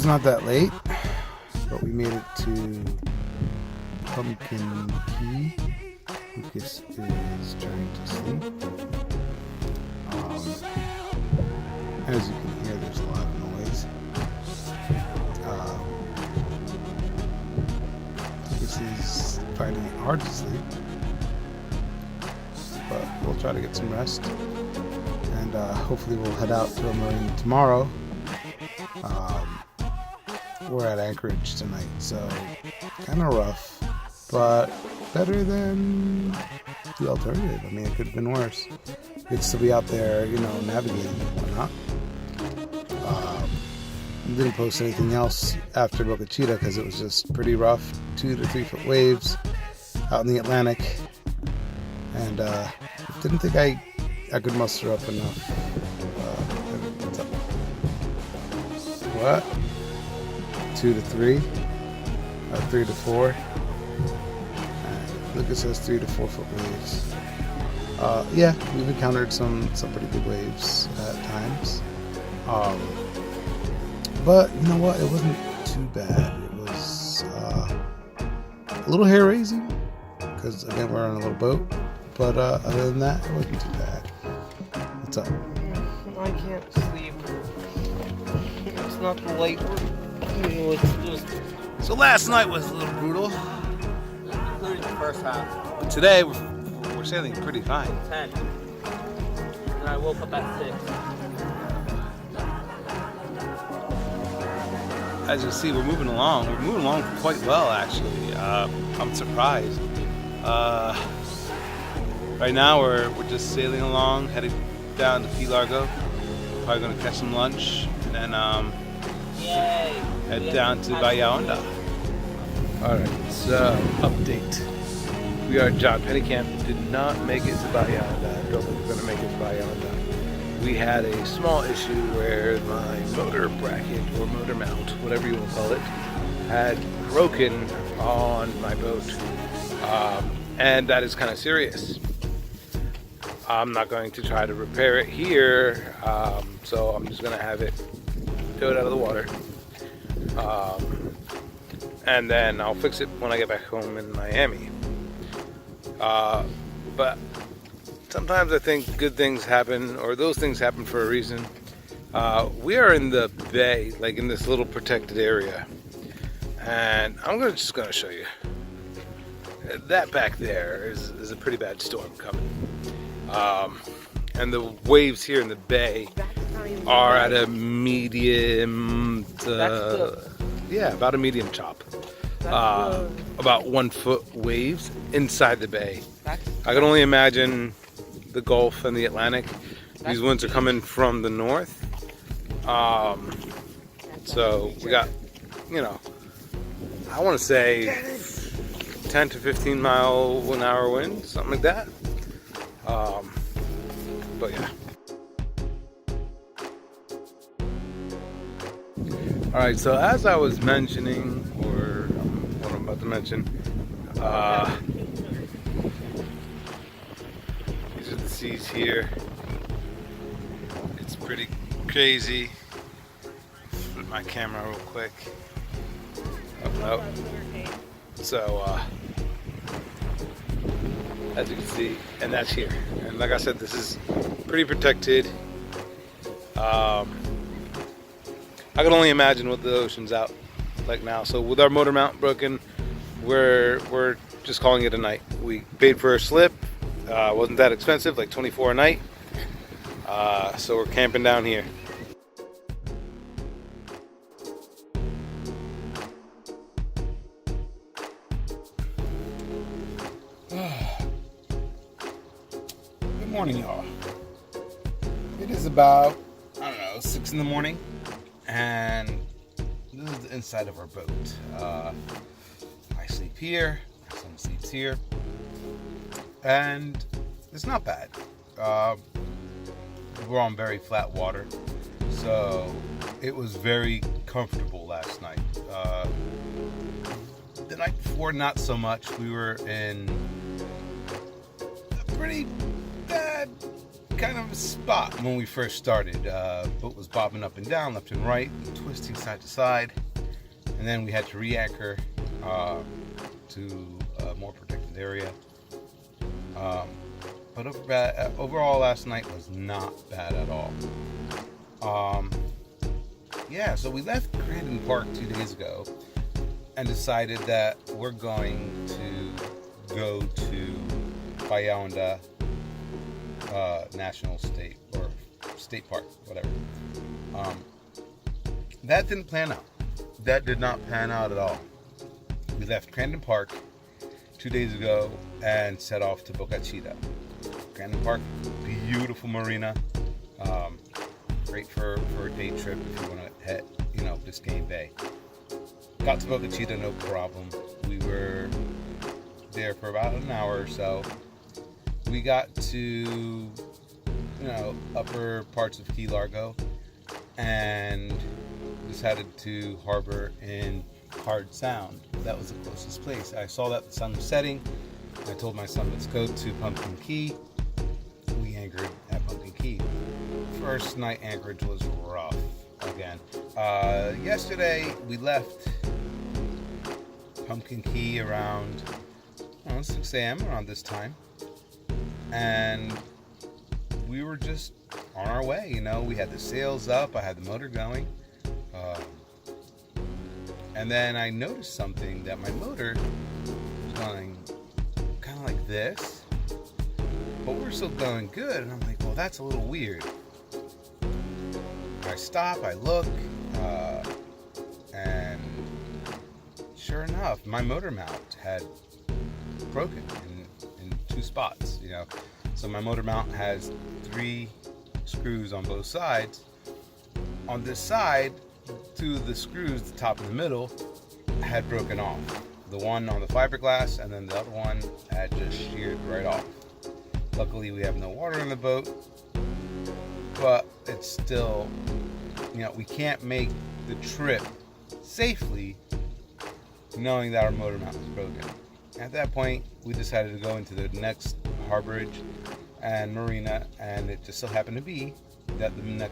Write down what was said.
was not that late, but we made it to Pumpkin Key. Lucas is trying to sleep. As you can hear, there's a lot of noise. Lucas is finding it hard to sleep, but we'll try to get some rest, and hopefully we'll head out to a marine tomorrow. We're at Anchorage tonight, so kind of rough, but better than the alternative. I mean, it could have been worse. Good to be out there, navigating and whatnot. Didn't post anything else after Boca Chica because it was just pretty rough. 2 to 3 foot waves out in the Atlantic, and didn't think I could muster up enough. What? 2 to 3, 3 to 4. Lucas says 3 to 4 foot waves. Yeah, we've encountered some pretty big waves at times. But you know what? It wasn't too bad. It was a little hair raising because again we're on a little boat. But other than that, it wasn't too bad. What's up? I can't sleep. It's not the light. So last night was a little brutal. Including the first half. But today we're sailing pretty fine. 10. And I woke up at 6. As you see, we're moving along. We're moving along quite well, actually. I'm surprised. Right now, we're just sailing along, heading down to Key Largo. Probably going to catch some lunch, and then head down to Bahia Honda. All right, so update. We are at John Pennycamp. Did not make it to Bahia Honda. I don't think we're going to make it to Bahia Honda. We had a small issue where my motor bracket or motor mount, whatever you want to call it, had broken on my boat, and that is kind of serious. I'm not going to try to repair it here, so I'm just going to have it tow it out of the water, and then I'll fix it when I get back home in Miami. But sometimes I think good things happen, or those things happen for a reason. We are in the bay, like in this little protected area, and I'm just gonna show you. That back there is a pretty bad storm coming, and the waves here in the bay are at a medium, about a medium chop. About 1 foot waves inside the bay. I can only imagine the Gulf and the Atlantic. These winds are coming from the north. So we got, I want to say 10 to 15 mile an hour wind, something like that. But yeah. All right, so as I was mentioning, or what I'm about to mention, these are the seas here. It's pretty crazy. Put my camera real quick. Up. So, as you can see, and that's here. And like I said, this is pretty protected. I can only imagine what the ocean's out like now. So with our motor mount broken, we're just calling it a night. We paid for a slip. Wasn't that expensive, like $24 a night. So we're camping down here. Good morning, y'all. It is about, 6 in the morning, and this is the inside of our boat. I sleep here, my son sleeps here, and it's not bad. We're on very flat water, so it was very comfortable last night. The night before, not so much. We were in a pretty bad kind of a spot when we first started. Boat was bobbing up and down, left and right, twisting side to side, and then we had to re-anchor to a more protected area. But overall, last night was not bad at all. Yeah, so we left Crandon Park 2 days ago and decided that we're going to go to Bayonda National State or State Park, whatever. That didn't plan out. That did not pan out at all. We left Crandon Park 2 days ago and set off to Boca Chica. Crandon Park, beautiful marina. Great for a day trip if you want to head, Biscayne Bay. Got to Boca Chica, no problem. We were there for about an hour or so. We got to, upper parts of Key Largo and decided to harbor in Hard Sound. That was the closest place. I saw that the sun was setting. I told my son, let's go to Pumpkin Key. We anchored at Pumpkin Key. First night anchorage was rough again. Yesterday we left Pumpkin Key around 6 a.m. around this time, and we were just on our way. We had the sails up, I had the motor going, and then I noticed something, that my motor was going kind of like this, but we're still going good, and I'm like, well, that's a little weird. I stop, I look, and sure enough, my motor mount had broken in 2 spots, So my motor mount has 3 screws on both sides. On this side, 2 of the screws, the top and the middle, had broken off. The one on the fiberglass, and then the other one had just sheared right off. Luckily, we have no water in the boat, but it's still, we can't make the trip safely knowing that our motor mount is broken. At that point, we decided to go into the next harborage and marina, and it just so happened to be that the next